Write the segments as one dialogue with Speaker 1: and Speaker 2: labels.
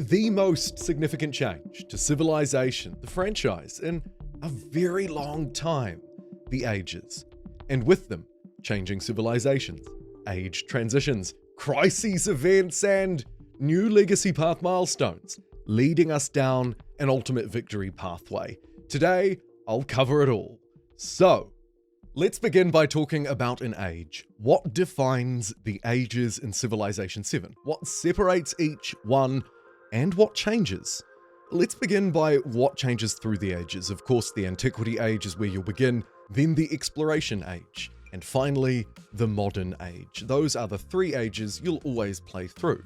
Speaker 1: the most significant change to civilization, the franchise, in a very long time, the ages. And with them, changing civilizations, age transitions, crises events, and new legacy path milestones, leading us down an ultimate victory pathway. Today, I'll cover it all. So, let's begin by talking about an age. What defines the ages in Civilization 7? What separates each one, and what changes? Let's begin by what changes through the ages. Of course, the Antiquity age is where you'll begin, then the Exploration age, and finally, the Modern age. Those are the three ages you'll always play through.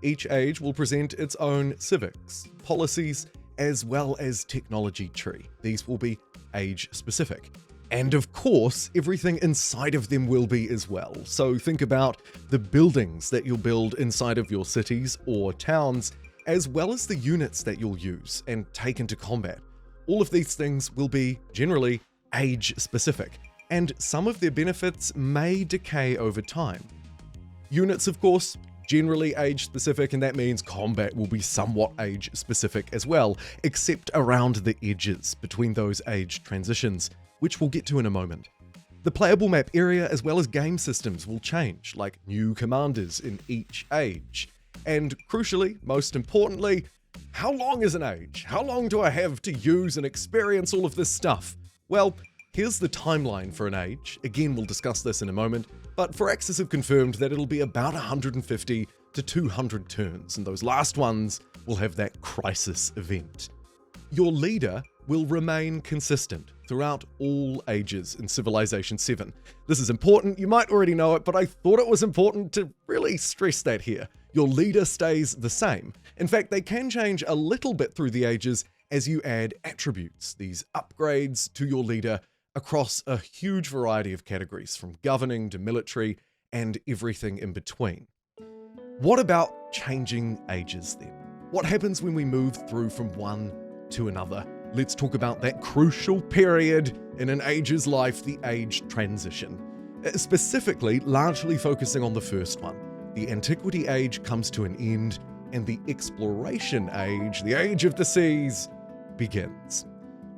Speaker 1: Each age will present its own civics, policies, as well as technology tree. These will be age-specific. And of course, everything inside of them will be as well. So think about the buildings that you'll build inside of your cities or towns, as well as the units that you'll use and take into combat. All of these things will be generally age-specific, and some of their benefits may decay over time. Units, of course, generally age-specific, and that means combat will be somewhat age-specific as well, except around the edges between those age transitions, which we'll get to in a moment. The playable map area as well as game systems will change, like new commanders in each age. And crucially, most importantly, how long is an age? How long do I have to use and experience all of this stuff? Well, here's the timeline for an age. Again, we'll discuss this in a moment, but Firaxis have confirmed that it'll be about 150 to 200 turns, and those last ones will have that crisis event. Your leader will remain consistent throughout all ages in Civilization 7. This is important, you might already know it, but I thought it was important to really stress that here. Your leader stays the same. In fact, they can change a little bit through the ages as you add attributes, these upgrades to your leader across a huge variety of categories, from governing to military and everything in between. What about changing ages then? What happens when we move through from one to another? Let's talk about that crucial period in an age's life, the age transition. Specifically, largely focusing on the first one. The Antiquity age comes to an end, and the Exploration age, the age of the seas, begins.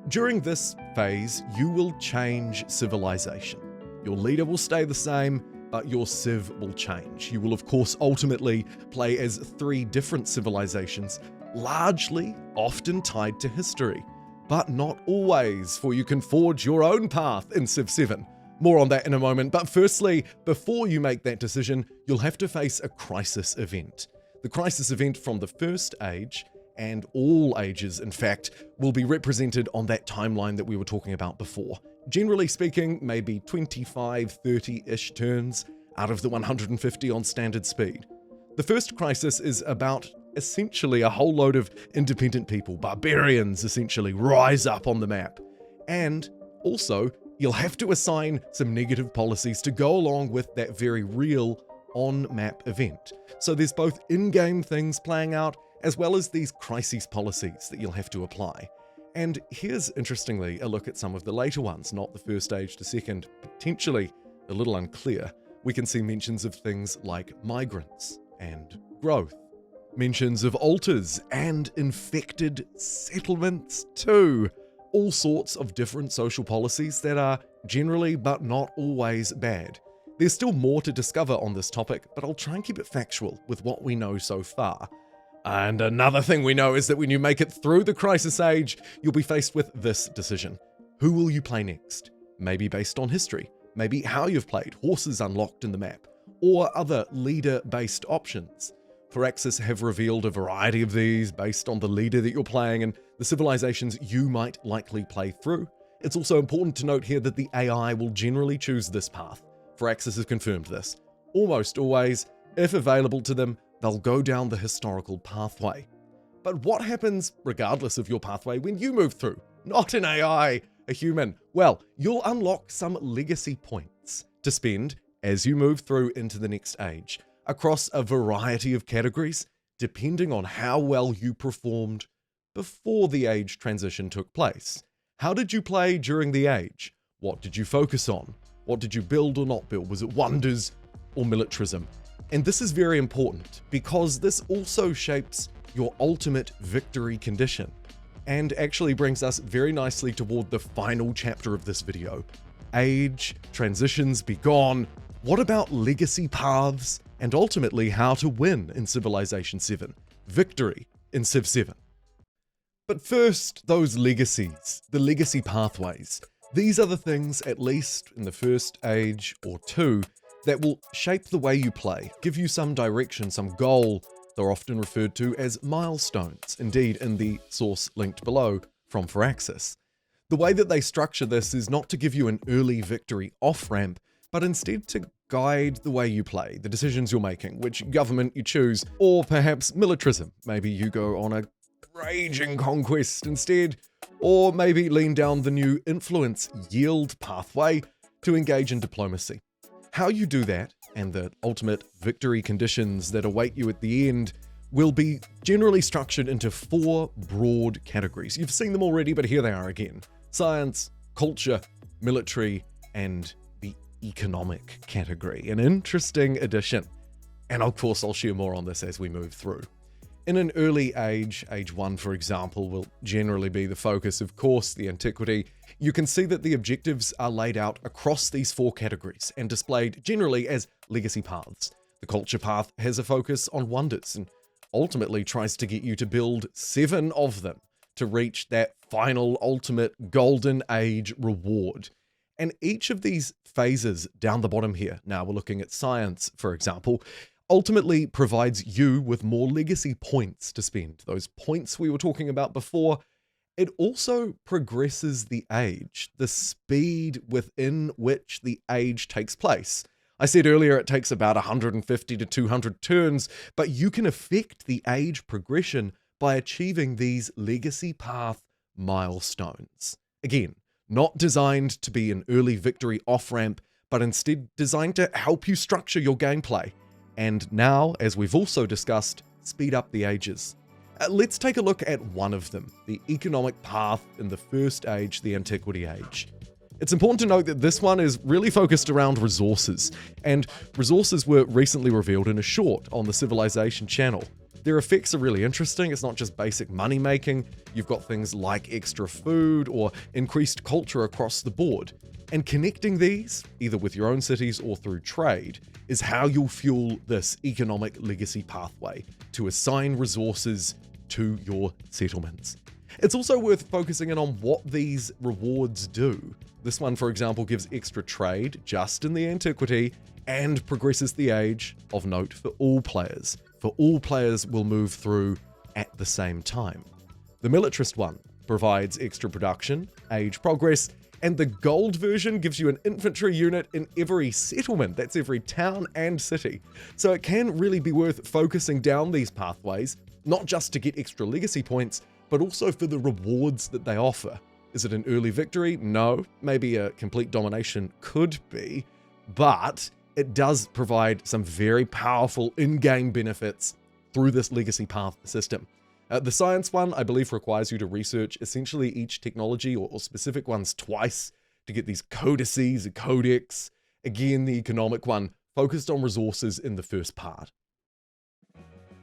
Speaker 1: During this phase, you will change civilization. Your leader will stay the same, but your civ will change. You will, of course, ultimately play as three different civilizations, largely often tied to history, but not always, for you can forge your own path in Civ 7. More on that in a moment, but firstly, before you make that decision, you'll have to face a crisis event. The crisis event from the first age, and all ages, in fact, will be represented on that timeline that we were talking about before. Generally speaking, maybe 25, 30-ish turns out of the 150 on standard speed. The first crisis is about essentially a whole load of independent people, barbarians essentially, rise up on the map. And also, you'll have to assign some negative policies to go along with that very real on-map event. So there's both in-game things playing out, as well as these crises policies that you'll have to apply. And here's, interestingly, a look at some of the later ones, not the first age to second, potentially a little unclear. We can see mentions of things like migrants and growth, mentions of altars and infected settlements too. All sorts of different social policies that are generally but not always bad. There's still more to discover on this topic, but I'll try and keep it factual with what we know so far. And another thing we know is that when you make it through the crisis age, you'll be faced with this decision. Who will you play next? Maybe based on history, maybe how you've played, horses unlocked in the map, or other leader-based options. Firaxis have revealed a variety of these based on the leader that you're playing and the civilizations you might likely play through. It's also important to note here that the AI will generally choose this path. Firaxis has confirmed this. Almost always, if available to them, they'll go down the historical pathway. But what happens, regardless of your pathway, when you move through? Not an AI, a human. Well, you'll unlock some legacy points to spend as you move through into the next age, across a variety of categories, depending on how well you performed before the age transition took place. How did you play during the age? What did you focus on? What did you build or not build? Was it wonders or militarism? And this is very important because this also shapes your ultimate victory condition. And actually brings us very nicely toward the final chapter of this video. Age, transitions be gone. What about legacy paths, and ultimately how to win in Civilization 7? Victory in Civ 7. But first, those legacies, the legacy pathways. These are the things, at least in the first age or two, that will shape the way you play, give you some direction, some goal. They're often referred to as milestones, indeed in the source linked below from Firaxis. The way that they structure this is not to give you an early victory off-ramp, but instead to guide the way you play, the decisions you're making, which government you choose, or perhaps militarism. Maybe you go on a raging conquest instead, or maybe lean down the new influence yield pathway to engage in diplomacy. How you do that, and the ultimate victory conditions that await you at the end, will be generally structured into 4 broad categories. You've seen them already, but here they are again. Science, culture, military, and the economic category. An interesting addition. And of course, I'll share more on this as we move through. In an early age 1 for example, will generally be the focus, of course, the Antiquity. You can see that the objectives are laid out across these 4 categories and displayed generally as legacy paths. The culture path has a focus on wonders and ultimately tries to get you to build 7 of them to reach that final ultimate golden age reward. And each of these phases down the bottom here, now we're looking at science, for example, ultimately provides you with more legacy points to spend. Those points we were talking about before. It also progresses the age, the speed within which the age takes place. I said earlier it takes about 150 to 200 turns, but you can affect the age progression by achieving these legacy path milestones. Again, not designed to be an early victory off-ramp, but instead designed to help you structure your gameplay. And now, as we've also discussed, speed up the ages. Let's take a look at one of them, the economic path in the first age, the Antiquity age. It's important to note that this one is really focused around resources, and resources were recently revealed in a short on the Civilization channel. Their effects are really interesting. It's not just basic money making. You've got things like extra food or increased culture across the board. And connecting these, either with your own cities or through trade, is how you'll fuel this economic legacy pathway to assign resources to your settlements. It's also worth focusing in on what these rewards do. This one, for example, gives extra trade just in the Antiquity and progresses the age of note for all players. For all players will move through at the same time. The militarist one provides extra production, age progress, and the gold version gives you an infantry unit in every settlement. That's every town and city. So it can really be worth focusing down these pathways, not just to get extra legacy points, but also for the rewards that they offer. Is it an early victory? No. Maybe a complete domination could be, but it does provide some very powerful in-game benefits through this legacy path system. The science one, I believe, requires you to research essentially each technology or specific ones twice to get these codices, a codex. Again, the economic one focused on resources in the first part.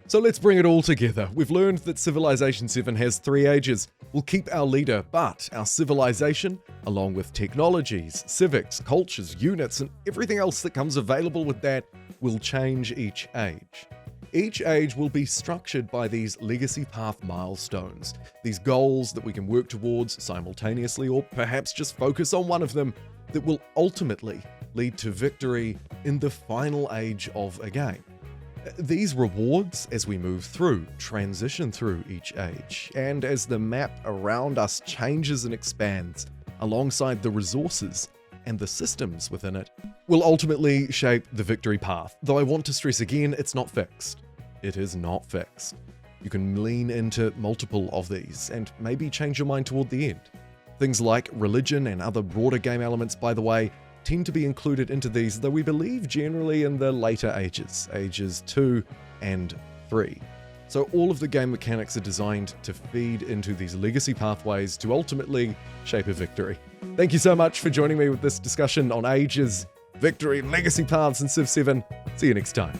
Speaker 1: So let's bring it all together. We've learned that Civilization 7 has 3 ages. We'll keep our leader, but our civilization, along with technologies, civics, cultures, units, and everything else that comes available with that, will change each age. Each age will be structured by these legacy path milestones, these goals that we can work towards simultaneously or perhaps just focus on one of them that will ultimately lead to victory in the final age of a game. These rewards, as we move through, transition through each age, and as the map around us changes and expands alongside the resources and the systems within it, will ultimately shape the victory path. Though I want to stress again, it's not fixed. It is not fixed. You can lean into multiple of these and maybe change your mind toward the end. Things like religion and other broader game elements, by the way, tend to be included into these, though we believe generally in the later ages 2 and 3. So all of the game mechanics are designed to feed into these legacy pathways to ultimately shape a victory. Thank you so much for joining me with this discussion on ages, victory, legacy paths in Civ 7. See you next time.